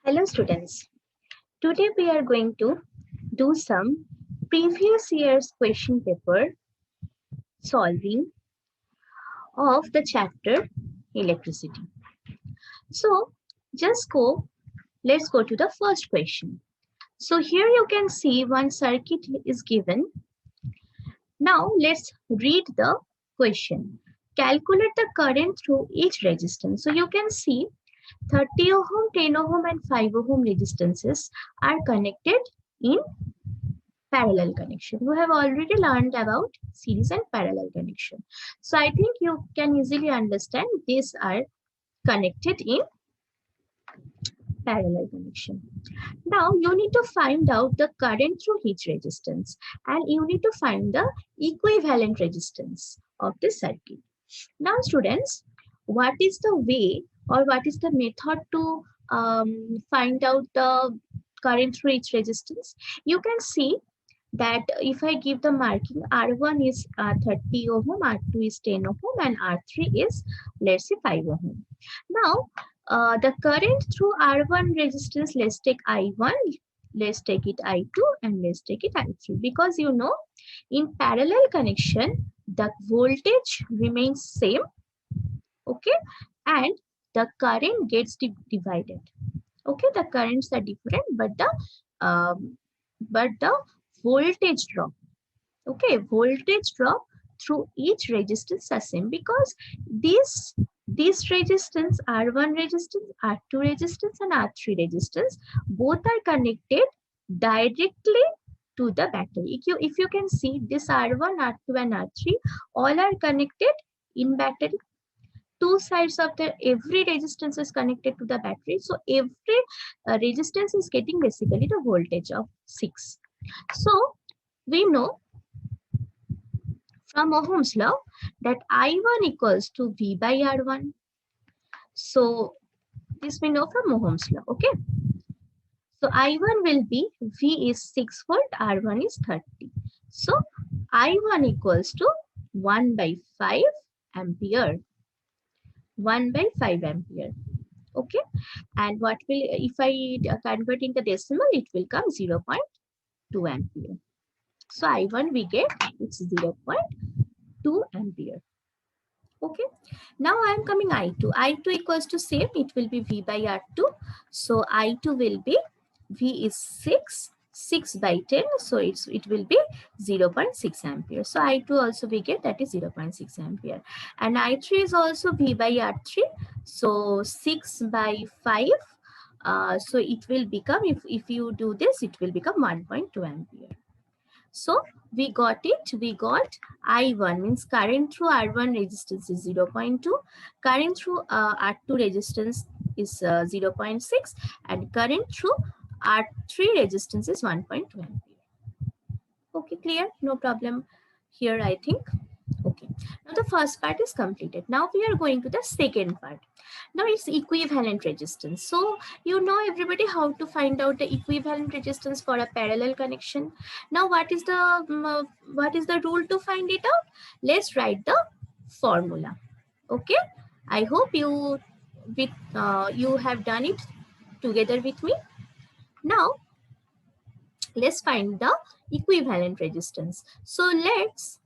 Hello students, today we are going to do some previous year's question paper solving of the chapter electricity. So let's go to the first question. So here you can see one circuit is given. Now let's read the question. Calculate the current through each resistance. So you can see 30 ohm, 10 ohm and 5 ohm resistances are connected in parallel connection. You have already learned about series and parallel connection. So I think you can easily understand these are connected in parallel connection. Now you need to find out the current through each resistance and you need to find the equivalent resistance of the circuit. Now students, what is the way or what is the method to find out the current through each resistance? You can see that if I give the marking, R1 is 30 ohm, R2 is 10 ohm, and R3 is, let's say, 5 ohm. Now, the current through R1 resistance, let's take I1, let's take it I2, and let's take it I3. Because you know, in parallel connection, the voltage remains same, okay, and the current gets divided. Okay, the currents are different, but the voltage drop, okay, voltage drop through each resistance are same because this resistance, R1 resistance, R2 resistance and R3 resistance, both are connected directly to the battery. If you can see, this R1, R2 and R3 all are connected in battery. Two sides of the every resistance is connected to the battery, so every resistance is getting basically the voltage of 6. So we know from Ohm's law that I1 equals to V by R1. So this we know from Ohm's law, okay? So I1 will be, V is 6 volt, R1 is 30. So I1 equals to 1 by 5 ampere. 1 by 5 ampere. Okay, and what will, if I convert into decimal, it will come 0.2 ampere. So I1 we get it's 0.2 ampere. Okay, now I am coming I2. I2 equals to same, it will be V by R2. So I2 will be, V is 6 by 10, so it will be 0.6 ampere. So I2 also we get that is 0.6 ampere. And I3 is also V by R3. So 6 by 5. So it will become, if you do this, it will become 1.2 ampere. So we got it. We got I1 means current through R1 resistance is 0.2. Current through R2 resistance is 0.6. And current through R3 resistance is 1.2 ampere. Okay, clear? No problem here, I think. Okay, now the first part is completed. Now we are going to the second part. Now it's equivalent resistance. So you know everybody how to find out the equivalent resistance for a parallel connection. Now what is the rule to find it out? Let's write the formula. Okay, I hope you have done it together with me. Now let's find the equivalent resistance. So let's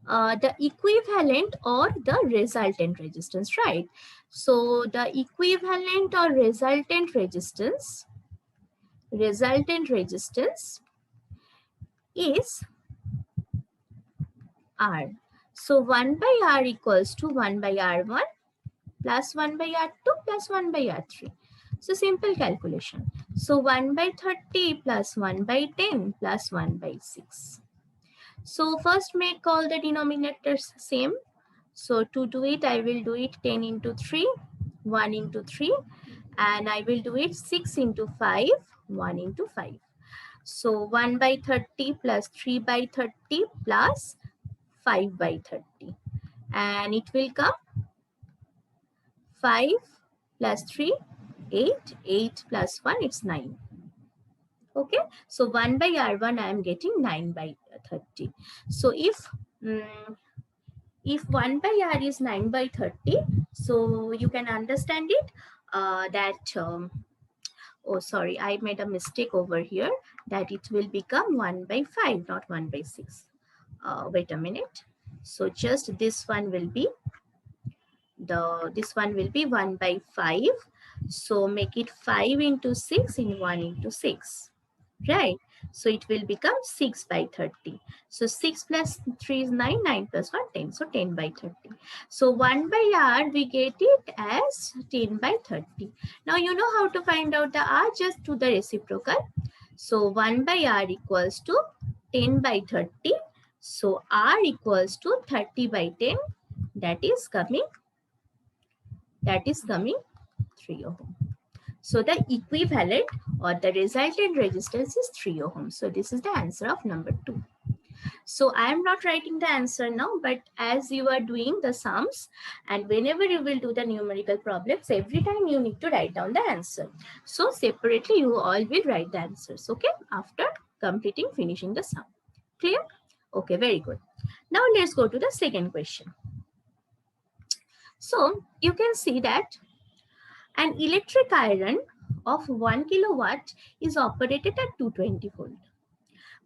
the equivalent or the resultant resistance, right? So the equivalent or resultant resistance is R. So 1 by R equals to 1 by R1 plus 1 by R2 plus 1 by R3. So simple calculation. So 1 by 30 plus 1 by 10 plus 1 by 6. So first make all the denominators same. So to do it, I will do it 10 into 3, 1 into 3, and I will do it 6 into 5, 1 into 5. So 1 by 30 plus 3 by 30 plus 5 by 30. And it will come 5 plus 3, 8, 8 plus 1, it's 9. Okay, so 1 by R1, I am getting 9 by 30. So if 1 by R is 9 by 30, so you can understand it. oh sorry, I made a mistake over here, that it will become 1 by 5, not 1 by 6. Wait a minute. So just this one will be this one will be 1 by 5. So make it 5 into 6 in 1 into 6. Right. So it will become 6 by 30. So 6 plus 3 is 9, 9 plus 1, 10. So 10 by 30. So 1 by r, we get it as 10 by 30. Now you know how to find out the r, just do the reciprocal. So 1 by r equals to 10 by 30. So r equals to 30 by 10. That is coming 3 ohm. So the equivalent or the resultant resistance is 3 ohm. So this is the answer of number 2. So I am not writing the answer now, but as you are doing the sums and whenever you will do the numerical problems, every time you need to write down the answer. So separately you all will write the answers, okay, after finishing the sum. Clear? Okay, very good. Now let's go to the second question. So you can see that an electric iron of 1 kilowatt is operated at 220 volt.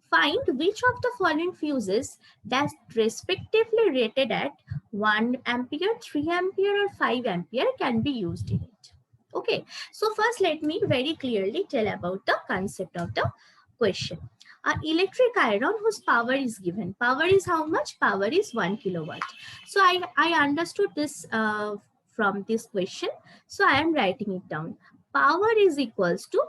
Find which of the following fuses that respectively rated at 1 ampere, 3 ampere or 5 ampere can be used in it. Okay, so first let me very clearly tell about the concept of the question. An electric iron whose power is given. Power is how much? Power is 1 kilowatt. So I understood this from this question. So I am writing it down. Power is equals to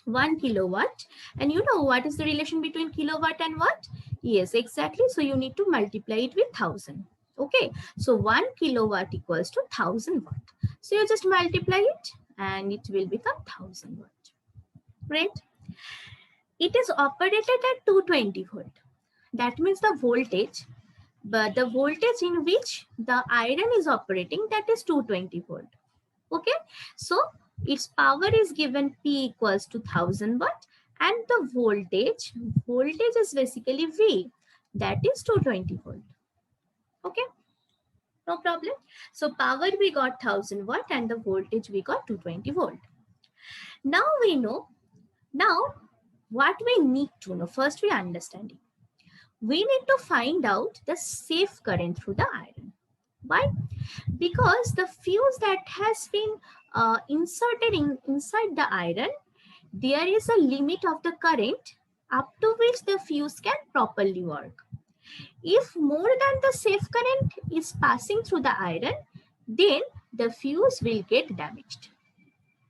1 kilowatt, and you know what is the relation between kilowatt and what? Yes, exactly. So you need to multiply it with 1000. Okay, so 1 kilowatt equals to 1000 watt. So you just multiply it and it will become 1000 watt, right? It is operated at 220 volt. That means the voltage, but the voltage in which the iron is operating, that is 220 volt. Okay, so its power is given P equals to 1000 watt, and the voltage is basically V, that is 220 volt. Okay, no problem. So power we got 1000 watt and the voltage we got 220 volt. Now we know, now what we need to know, first we understand it. We need to find out the safe current through the iron. Why? Because the fuse that has been inserted inside the iron, there is a limit of the current up to which the fuse can properly work. If more than the safe current is passing through the iron, then the fuse will get damaged.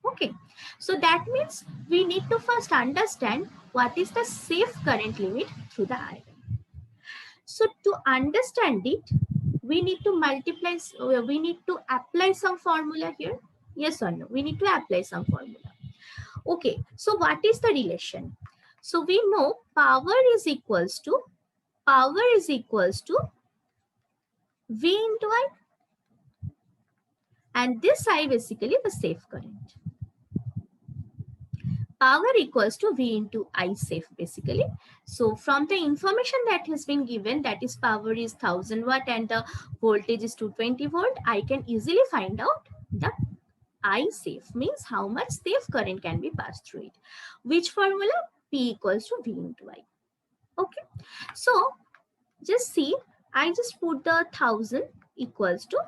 Okay, so that means we need to first understand what is the safe current limit through the iron. So to understand it, we need to we need to apply some formula here. Yes or no? We need to apply some formula. Okay, so what is the relation? So we know power is equals to V into I, and this I basically the safe current. Power equals to V into I safe basically. So from the information that has been given, that is power is 1000 watt and the voltage is 220 volt, I can easily find out the I safe, means how much safe current can be passed through it. Which formula? P equals to V into I. Okay, so just see, I just put the 1000 equals to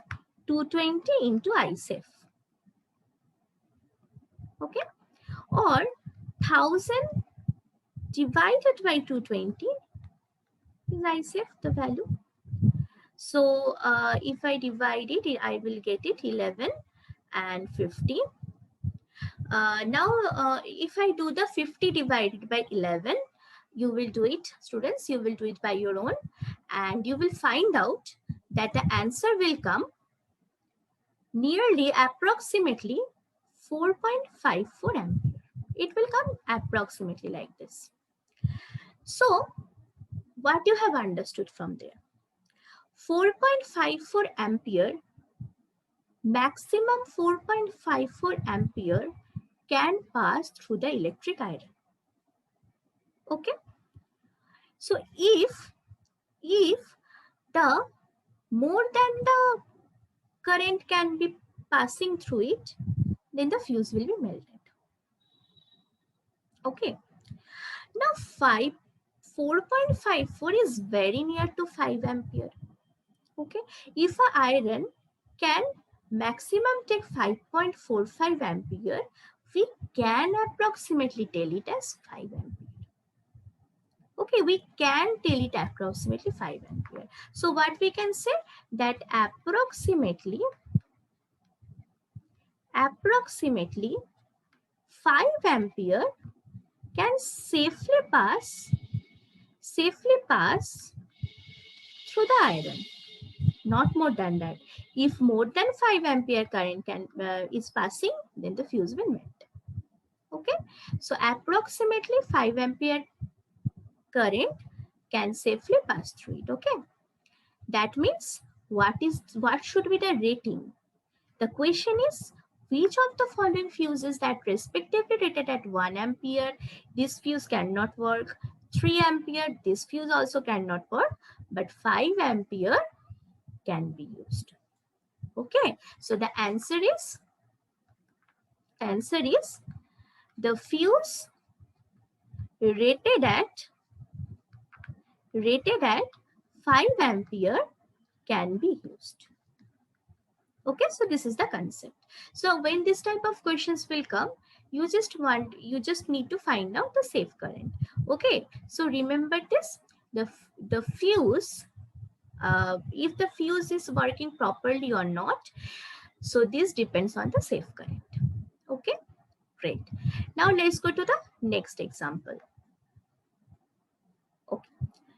220 into I safe. Okay, or 1000 divided by 220 is I safe, the value. So if I divide it, I will get it 11 and 50. Now, if I do the 50 divided by 11, you will do it, students, you will do it by your own, and you will find out that the answer will come nearly approximately 4.54 ampere. It will come approximately like this. So, what you have understood from there? 4.54 ampere, maximum 4.54 ampere can pass through the electric iron. Okay, so if the more than the current can be passing through it, then the fuse will be melted. Okay. Now 4.54 is very near to 5 ampere. Okay. If a iron can maximum take 5.45 ampere, we can approximately tell it as 5 ampere. Okay, we can tell it approximately 5 ampere. So what we can say, that approximately 5 ampere can safely pass through the iron. Not more than that. If more than 5 ampere current is passing, then the fuse will melt. Okay, so approximately 5 ampere current can safely pass through it. Okay, that means what should be the rating? The question is, which of the following fuses that respectively rated at 1 ampere, this fuse cannot work, 3 ampere, this fuse also cannot work, but 5 ampere can be used. Okay, so the answer is the fuse rated at 5 ampere can be used. Okay, so this is the concept. So when this type of questions will come, you just need to find out the safe current. Okay, so remember this, the fuse, if the fuse is working properly or not, so this depends on the safe current. Okay, great. Now let's go to the next example. Okay,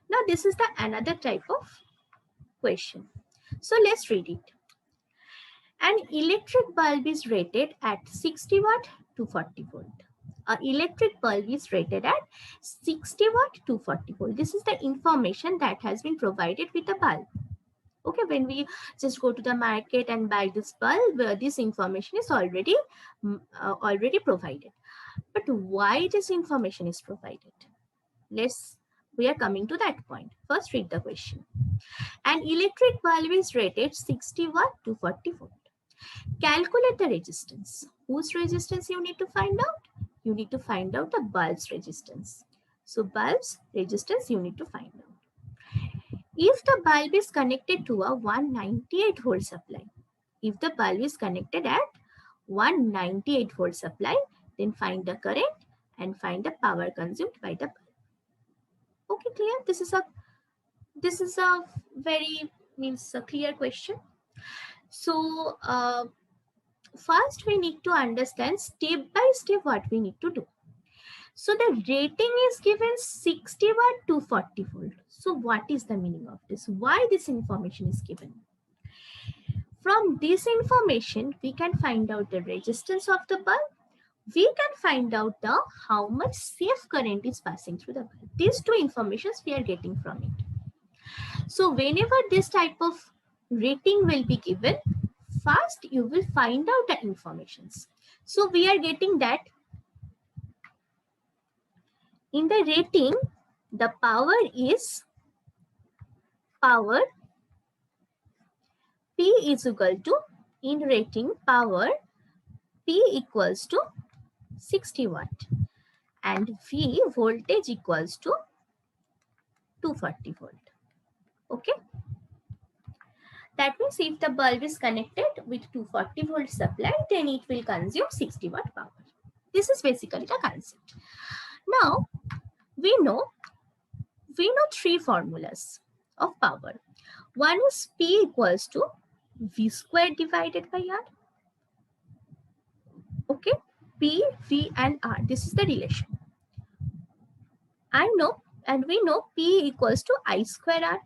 now this is the another type of question. So let's read it. An electric bulb is rated at 60 watt to 40 volt. An electric bulb is rated at 60 watt to 40 volt. This is the information that has been provided with the bulb. Okay, when we just go to the market and buy this bulb, this information is already provided. But why this information is provided? We are coming to that point. First, read the question. An electric bulb is rated 60 watt to 40 volt. Calculate the resistance. Whose resistance you need to find out? You need to find out the bulb's resistance. So bulb's resistance you need to find out. If the bulb is connected to a 198 volt supply, if the bulb is connected at 198 volt supply, then find the current and find the power consumed by the bulb. Okay, clear? This is a very clear question. So first we need to understand step by step what we need to do. So the rating is given 60 watt to 40 volt. So what is the meaning of this? Why this information is given? From this information, we can find out the resistance of the bulb. We can find out how much safe current is passing through the bulb. These two informations we are getting from it. So whenever this type of rating will be given, first you will find out the informations. So we are getting that in the rating, the power is P is equal to, in rating power, P equals to 60 watt and V voltage equals to 240 volt. Okay. That means if the bulb is connected with 240 volt supply, then it will consume 60 watt power. This is basically the concept. Now, we know three formulas of power. One is P equals to V squared divided by R. Okay, P, V and R. This is the relation. We know P equals to I square R.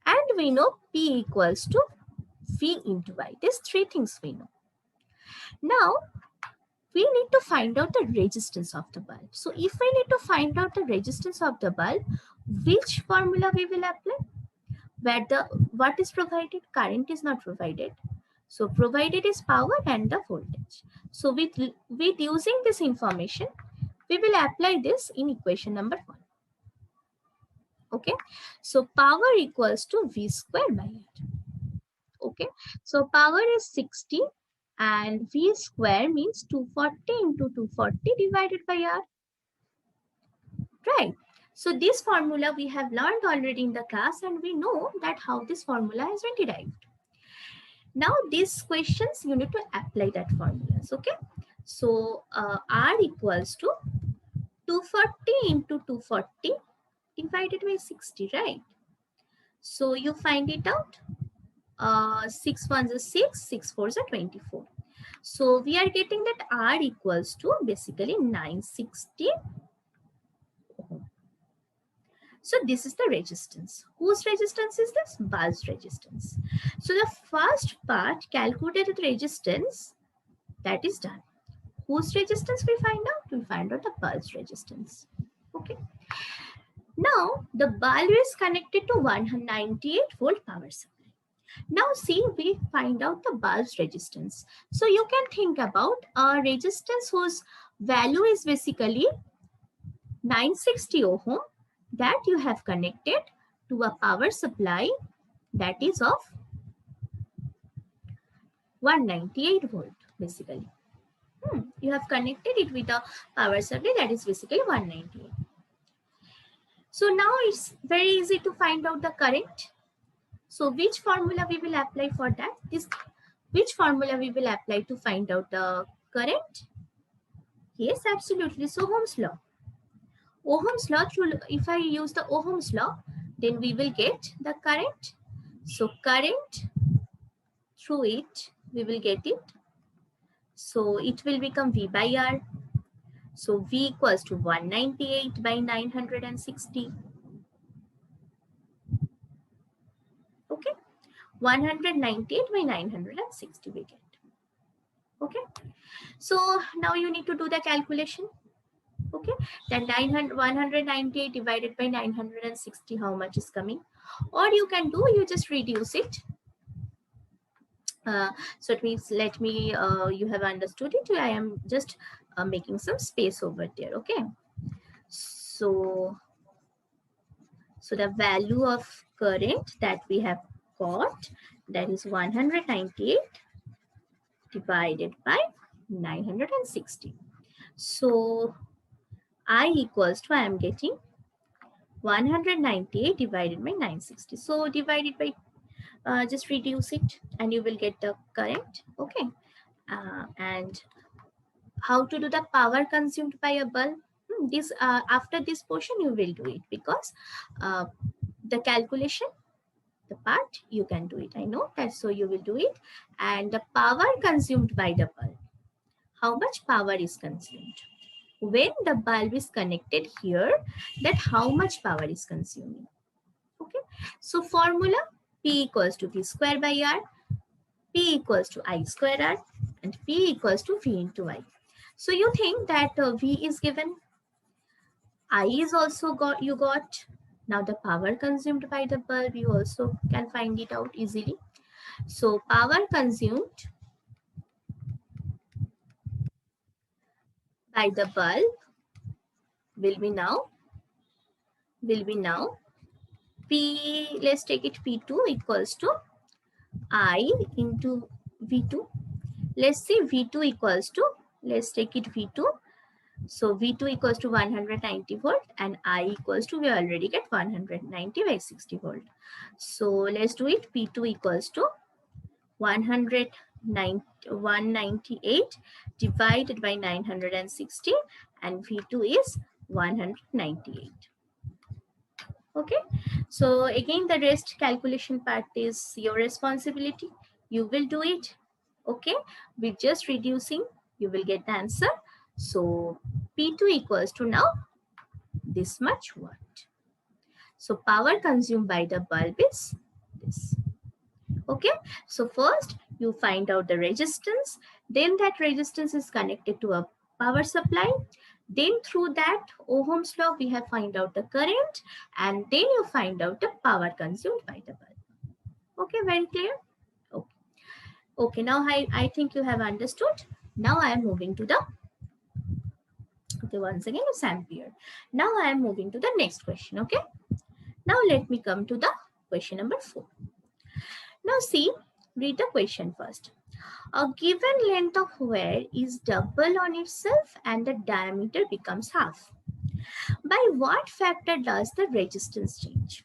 And we know P equals to V into I. These three things we know. Now, we need to find out the resistance of the bulb. So if we need to find out the resistance of the bulb, which formula we will apply? Where what is provided? Current is not provided. So provided is power and the voltage. So with using this information, we will apply this in equation number 1. Okay. So power equals to V square by R. Okay. So power is 60 And V square means 240 into 240 divided by R. Right. So this formula we have learned already in the class, and we know that how this formula has been derived. Now these questions you need to apply that formulas. Okay. So R equals to 240 into 240 divided by 60, right? So you find it out. 6 ones are 6, 6 fours are 24. So we are getting that R equals to basically 960 ohm. So this is the resistance. Whose resistance is this? Bulb's resistance. So the first part, calculated resistance, that is done. Whose resistance we find out? We find out the bulb's resistance. Okay. Now the bulb is connected to 198 volt power supply. Now see, we find out the bulb's resistance. So you can think about a resistance whose value is basically 960 ohm that you have connected to a power supply that is of 198 volt basically. You have connected it with a power supply that is basically 198. So now it's very easy to find out the current. So which formula we will apply for that? Which formula we will apply to find out the current? Yes, absolutely. So Ohm's law. Ohm's law, if I use the Ohm's law, then we will get the current. So current through it, we will get it. So it will become V by R. So V equals to 198 by 960. Okay. 198 by 960 we get. Okay. So now you need to do the calculation. Okay. Then 198 divided by 960, how much is coming? Or you can do, you just reduce it. So it means, let me, you have understood it. I am just making some space over there. Okay. So the value of current that we have got, that is 198 divided by 960. So I equals to, I am getting 198 divided by 960. So divided by, just reduce it and you will get the current. Okay. And how to do the power consumed by a bulb? This after this portion you will do it, because the calculation, the part you can do it. I know that, so you will do it. And the power consumed by the bulb. How much power is consumed? When the bulb is connected here, that how much power is consuming. Okay. So formula, P equals to V square by R, P equals to I square R, and P equals to V into I. So you think that V is given, I is also you got. Now the power consumed by the bulb, you also can find it out easily. So power consumed by the bulb will be now P, let's take it P2 equals to I into V2. Let's see V2 equals to, let's take it V2. So V2 equals to 190 volt and I equals to, we already get 190 by 60 volt. So let's do it. P2 equals to 198 divided by 960 and V2 is 198. Okay. So again, the rest calculation part is your responsibility. You will do it. Okay. With just reducing, you will get the answer. So P2 equals to now this much watt. So power consumed by the bulb is this. Okay. So first you find out the resistance. Then that resistance is connected to a power supply. Then through that Ohm's law, we have find out the current, and then you find out the power consumed by the bulb. Okay, very clear? Okay. Okay, now I think you have understood. Now I am moving to the, okay, once again it's ampere. Now I am moving to the next question. Okay. Now let me come to the question number 4. Now see, read the question first. A given length of wire is double on itself and the diameter becomes half. By what factor does the resistance change?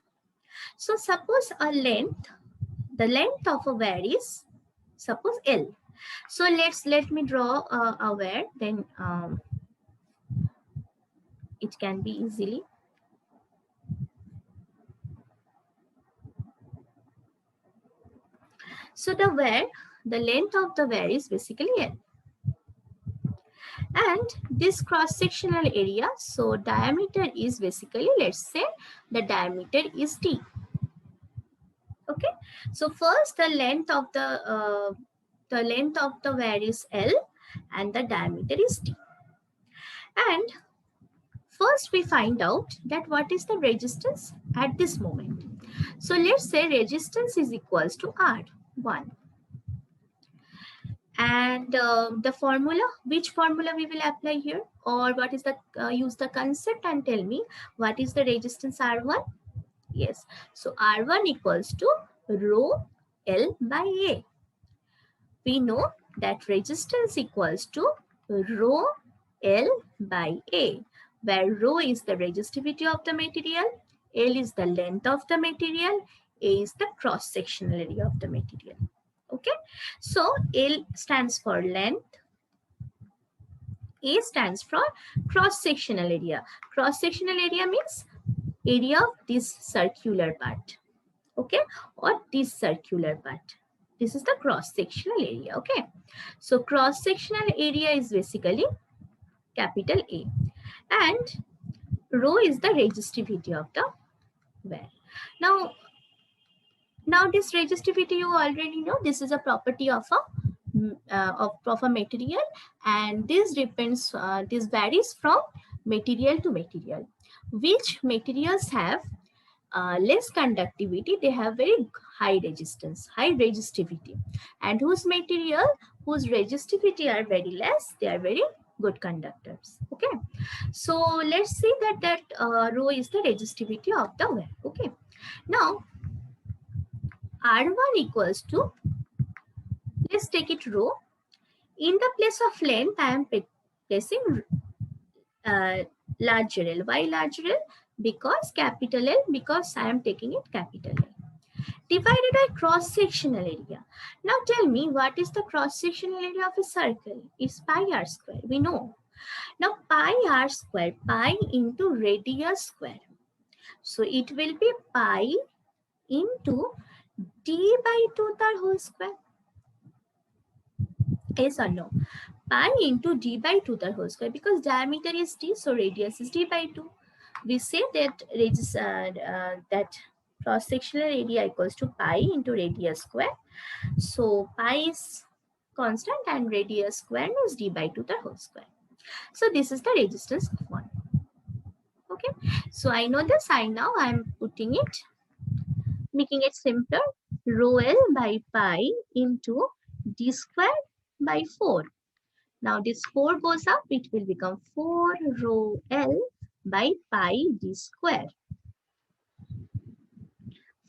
So suppose the length of a wire is suppose L. So let me draw a wire, then it can be easily. So the length of the wire is basically L. And this cross-sectional area, so diameter is basically, let's say the diameter is D. Okay, so first the length of the wire is L and the diameter is D. And first we find out that what is the resistance at this moment. So let's say resistance is equals to R1. And the formula, which formula we will apply here, or what is the use the concept and tell me what is the resistance R1. Yes, so R1 equals to rho L by A. We know that resistance equals to rho L by A, where rho is the resistivity of the material, L is the length of the material, A is the cross-sectional area of the material. Okay, so L stands for length, A stands for cross-sectional area. Cross-sectional area means area of this circular part, okay, or this circular part. This is the cross-sectional area, okay. So cross-sectional area is basically capital A, and rho is the resistivity of the wire. Now this resistivity you already know, this is a property of a material, and this depends this varies from material to material. Which materials have less conductivity, they have very high resistance, high resistivity, and whose resistivity are very less, they are very good conductors. Okay, so let's see that rho is the resistivity of the wire. Okay, now R1 equals to, let's take it rho. In the place of length, I am placing larger L. Why larger L? Because capital L, because I am taking it capital L. Divided by cross-sectional area. Now tell me, what is the cross-sectional area of a circle? It's pi r square, we know. Now pi r square, pi into radius square. So it will be pi into d by 2 the whole square. Yes or no? Pi into d by 2 the whole square, because diameter is d, so radius is d by 2. We say that that cross-sectional area equals to pi into radius square. So pi is constant and radius square is d by 2 the whole square. So this is the resistance of 1. Okay, so I know the sign now. I am putting it, making it simpler. Rho L by pi into d square by 4. Now this 4 goes up, it will become 4 rho L by pi d square.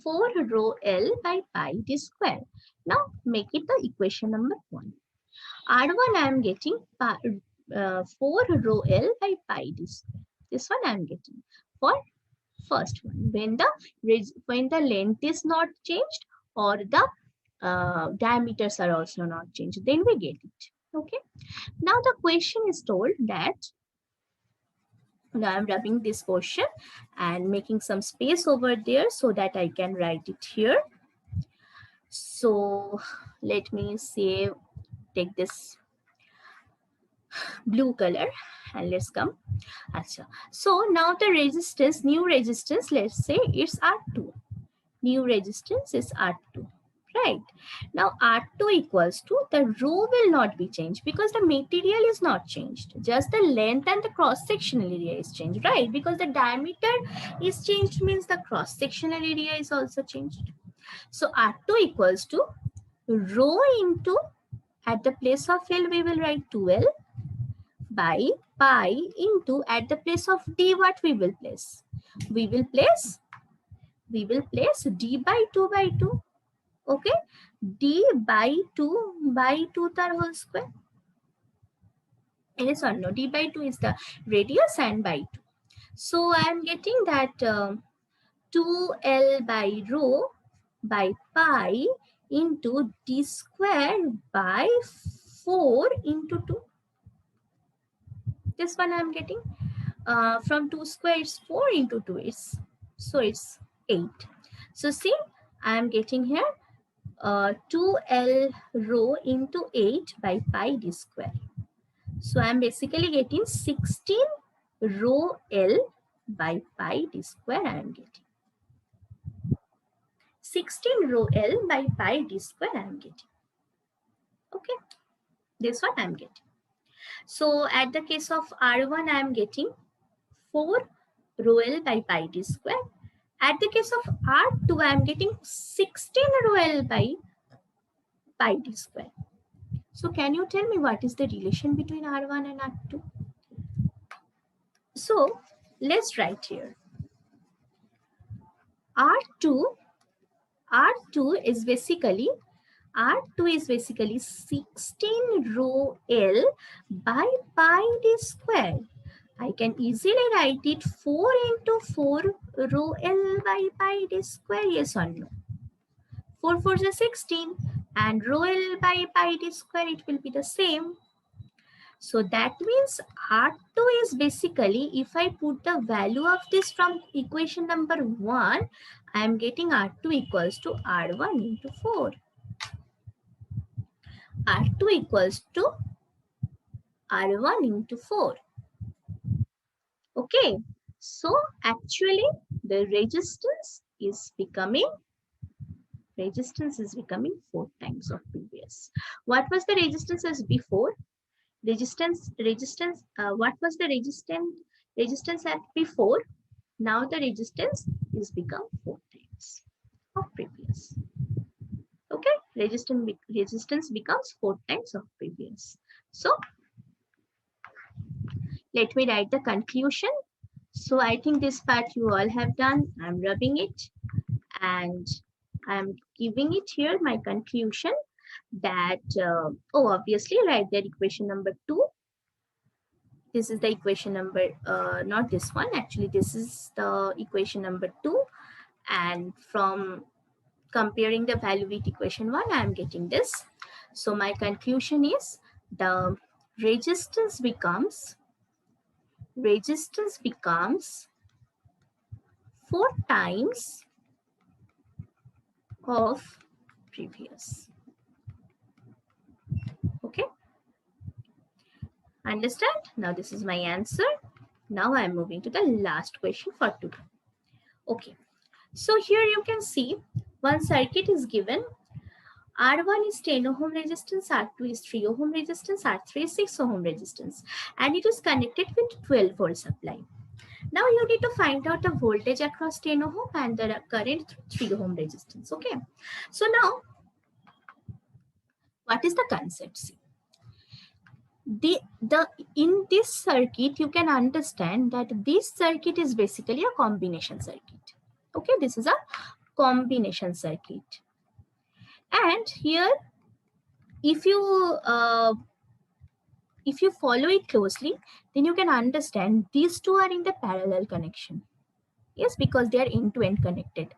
4 rho L by pi d square. Now make it the equation number 1. R1 I am getting 4 rho L by pi d square. This one I am getting for first one. When the length is not changed or the diameters are also not changed, then we get it. Okay. Now the question is told that, now I'm rubbing this portion and making some space over there so that I can write it here. So let me say, take this blue color and let's come. Achha. So now the resistance, new resistance, let's say it's R2. New resistance is R2. Right. Now R2 equals to, the rho will not be changed because the material is not changed. Just the length and the cross-sectional area is changed, right? Because the diameter is changed means the cross-sectional area is also changed. So R2 equals to rho into, at the place of L we will write 2L by pi into, at the place of D what we will place? We will place D by 2 by 2. Okay, d by 2 তার whole square. Yes or no? D by 2 is the radius and by 2. So I am getting that 2L by rho by pi into d square by 4 into 2. This one I am getting from 2 square is 4 into 2 is, so it's 8. So see, I am getting here 2L rho into 8 by pi d square. So I am basically getting 16 rho L by pi d square. I am getting 16 rho L by pi d square. I am getting. Okay, this one I am getting. So at the case of R1, I am getting 4 rho L by pi d square. At the case of R2, I am getting 16 rho L by pi d square. So can you tell me what is the relation between R1 and R2? So let's write here. R2 is basically 16 rho L by pi d square. I can easily write it 4 into 4 rho L by pi d square. Yes or no? 4 4 is 16 and rho L by pi d square, it will be the same. So that means R2 is basically, if I put the value of this from equation number 1, I am getting R2 equals to R1 into 4. R2 equals to R1 into 4. Okay, so actually the resistance is becoming 4 times of previous. What was the resistance as before? What was the resistance at before? Now the resistance is become 4 times of previous. Okay, resistance becomes 4 times of previous. So let me write the conclusion. So I think this part you all have done. I'm rubbing it and I'm giving it here my conclusion that obviously write that equation number 2. This is the equation number, not this one, actually this is the equation number 2, and from comparing the value with equation 1, I am getting this. So my conclusion is the resistance becomes 4 times of previous. Okay, understand? Now this is my answer. Now I am moving to the last question for today. Okay, so here you can see one circuit is given. R1 is 10 ohm resistance, R2 is 3 ohm resistance, R3 is 6 ohm resistance, and it is connected with 12 volt supply. Now you need to find out the voltage across 10 ohm and the current through 3 ohm resistance. Okay, so now what is the concept? See, in this circuit you can understand that this circuit is basically a combination circuit. Okay, this is a combination circuit, and here if you follow it closely, then you can understand these two are in the parallel connection. Yes, because they are end-to-end connected,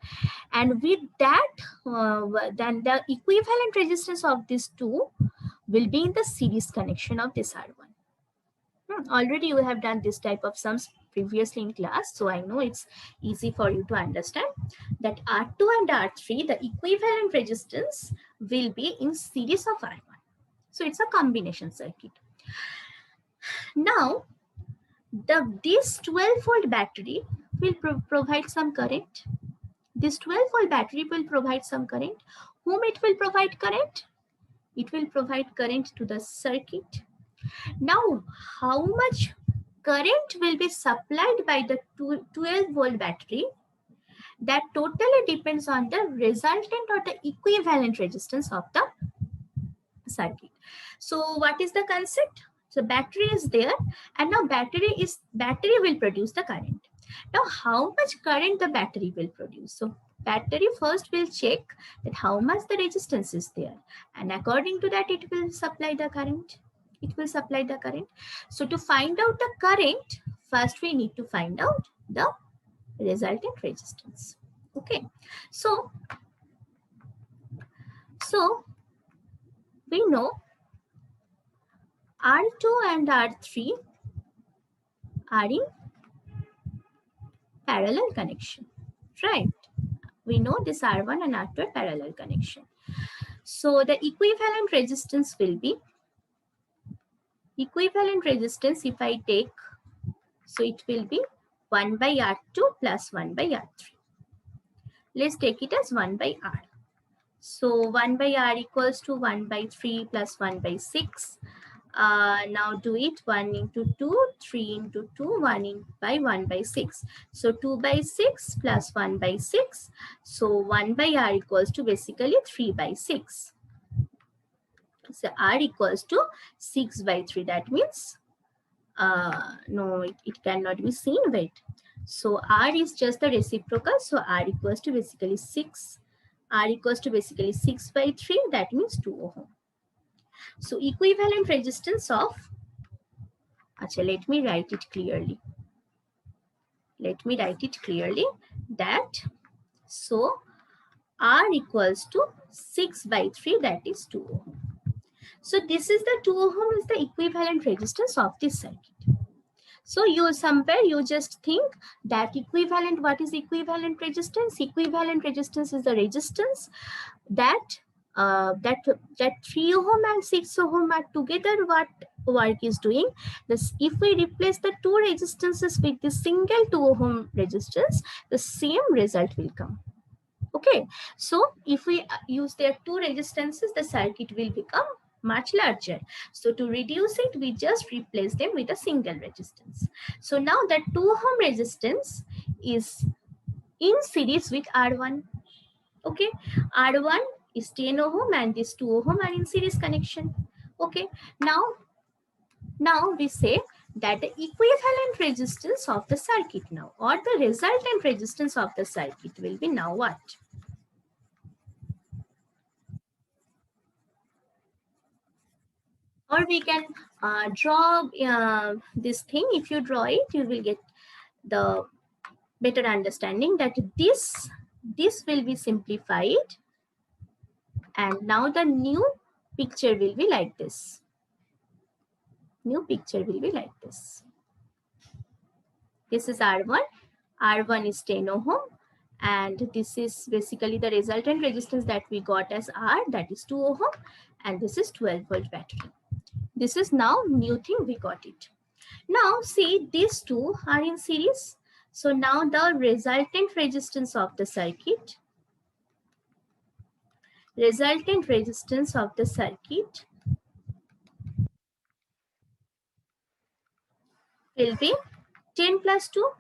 and with that then the equivalent resistance of these two will be in the series connection of this R1. Already you have done this type of sums previously in class, so I know it's easy for you to understand that R2 and R3, the equivalent resistance will be in series of R1. So it's a combination circuit. Now this 12 volt battery will provide some current. This 12 volt battery will provide some current. Whom it will provide current? It will provide current to the circuit. Now how much current will be supplied by the 12 volt battery? That totally depends on the resultant or the equivalent resistance of the circuit. So what is the concept? So battery is there, and now battery will produce the current. Now how much current the battery will produce? So Battery first will check that how much the resistance is there, and according to that it will supply the current. It will supply the current. So to find out the current, first we need to find out the resultant resistance. Okay, so we know R2 and R3 are in parallel connection, right? We know this R1 and R2 are parallel connection. So the equivalent resistance will be, equivalent resistance if I take, so it will be 1 by R2 plus 1 by R3. Let's take it as 1 by R. So 1 by R equals to 1 by 3 plus 1 by 6. Now do it 1 into 2, 3 into 2, 1 by 1 by 6. So 2 by 6 plus 1 by 6. So 1 by R equals to basically 3 by 6. So R equals to 6 by 3. That means, no, it cannot be seen. Wait. So R is just the reciprocal. So R equals to basically 6. R equals to basically 6 by 3. That means 2 ohm. So equivalent resistance of, let me write it clearly. Let me write it clearly that, so R equals to 6 by 3, that is 2 ohm. So this is the 2 ohm is the equivalent resistance of this circuit. So you somewhere you just think that equivalent, what is equivalent resistance? Equivalent resistance is the resistance that that 3 ohm and 6 ohm are together. What work is doing this? If we replace the two resistances with the single 2 ohm resistance, the same result will come. Okay, so if we use their two resistances, the circuit will become much larger. So to reduce it, we just replace them with a single resistance. So now that 2 ohm resistance is in series with R1. Okay, R1 is 10 ohm and this 2 ohm are in series connection. Okay, now we say that the equivalent resistance of the circuit now, or the resultant resistance of the circuit, will be now what? Or we can draw this thing. If you draw it, you will get the better understanding that this will be simplified, and now the new picture will be like this. New picture will be like this. This is R1. R1 is 10 ohm, and this is basically the resultant resistance that we got as R, that is 2 ohm, and this is 12-volt battery. This is now new thing, we got it. Now see, these two are in series. So now the resultant resistance of the circuit, will be 10 plus 2,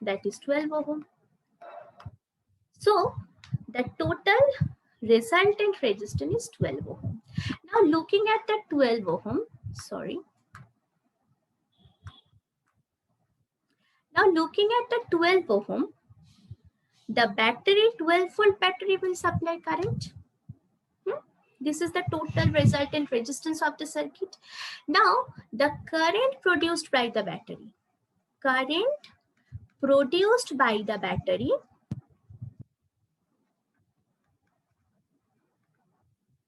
that is 12 ohm. So the total resultant resistance is 12 ohm. Now looking at the 12 ohm, Now looking at the 12 ohm, the battery, 12-volt battery will supply current. This is the total resultant resistance of the circuit. Now the current produced by the battery,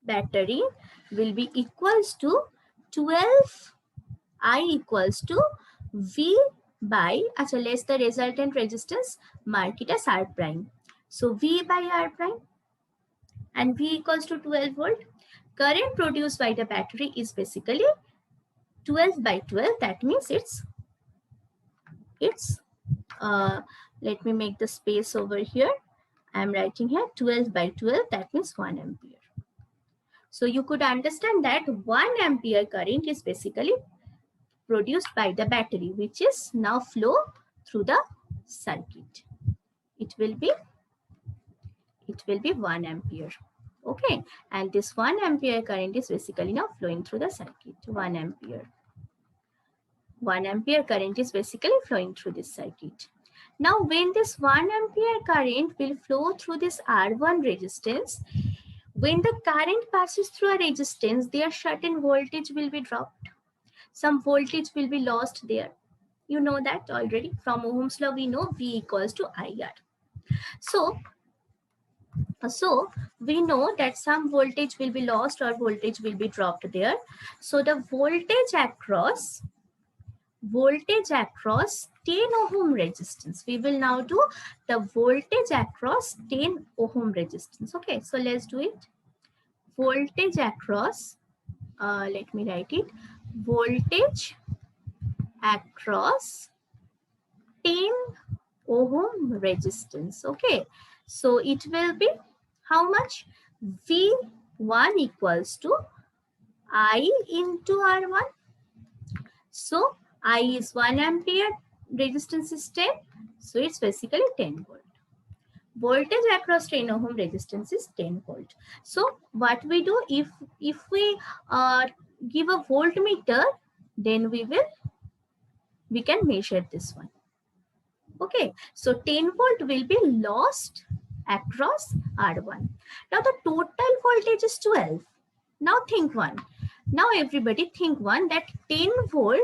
battery will be equals to 12 I equals to V by, let's the resultant resistance mark it as R prime. So V by R prime, and V equals to 12 volt. Current produced by the battery is basically 12 by 12. That means it's let me make the space over here. I'm writing here 12 by 12. That means 1 ampere. So you could understand that 1 ampere current is basically produced by the battery, which is now flow through the circuit. It will be 1 ampere. Okay, and this 1 ampere current is basically now flowing through the circuit. 1 ampere. 1 ampere current is basically flowing through this circuit. Now when this 1 ampere current will flow through this R1 resistance, when the current passes through a resistance, their certain voltage will be dropped. Some voltage will be lost there. You know that already. From Ohm's law, we know V equals to IR. So we know that some voltage will be lost or voltage will be dropped there. So the voltage across 10 ohm resistance. We will now do the voltage across 10 ohm resistance. Okay, so let's do it. Voltage across, let me write it. Voltage across 10 ohm resistance. Okay, so it will be how much? V1 equals to I into R1. So I is 1 ampere, resistance is 10. So it's basically 10 volt. Voltage across 10 ohm resistance is 10 volt. So what we do, if we give a voltmeter, then we can measure this one. Okay, so 10 volt will be lost across R1. Now the total voltage is 12. Now think one. Now everybody think one, that 10 volt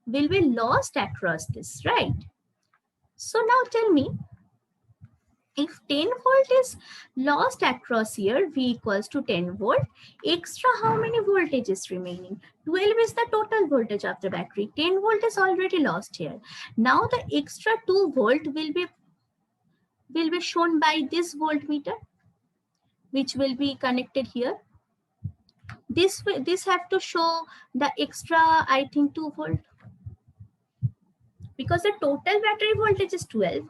will be lost across this, right? So now tell me, if 10 volt is lost across here, V equals to 10 volt, extra how many voltage is remaining? 12 is the total voltage of the battery. 10 volt is already lost here. Now the extra 2 volt will be shown by this voltmeter, which will be connected here. This have to show the extra, I think, 2 volt. Because the total battery voltage is 12,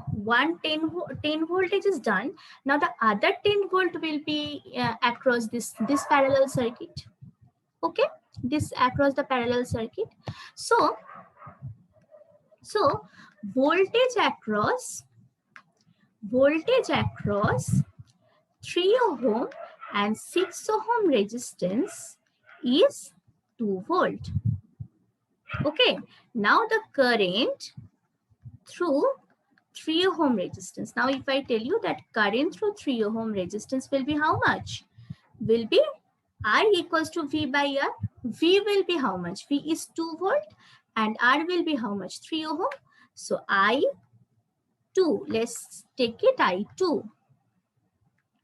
10 voltage is done. Now the other 10 volt will be across this parallel circuit. Okay, this across the parallel circuit. So voltage across 3 ohm and 6 ohm resistance is 2 volt. Okay, now the current through 3 ohm resistance. Now if I tell you that current through 3 ohm resistance will be how much? Will be I equals to V by R. V will be how much? V is 2 volt and R will be how much? 3 ohm. So I2, let's take it I2.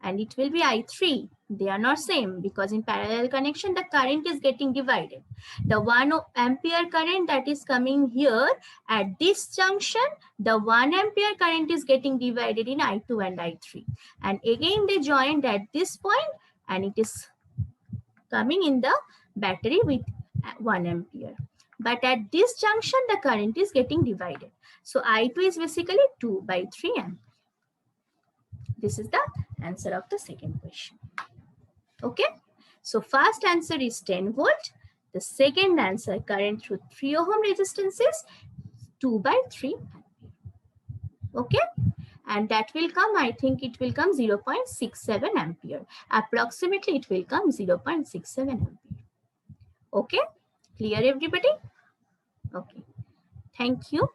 And it will be I3. They are not same because in parallel connection, the current is getting divided. The 1 ampere current that is coming here at this junction, the 1 ampere current is getting divided in I2 and I3. And again, they joined at this point and it is coming in the battery with 1 ampere. But at this junction, the current is getting divided. So I2 is basically 2 by 3 ampere. This is the answer of the second question. Okay, so first answer is 10 volt. The second answer, current through 3 ohm resistance, is 2 by 3 ampere. Okay, and that will come, I think it will come 0.67 ampere. Approximately it will come 0.67 ampere. Okay, clear everybody? Okay, thank you.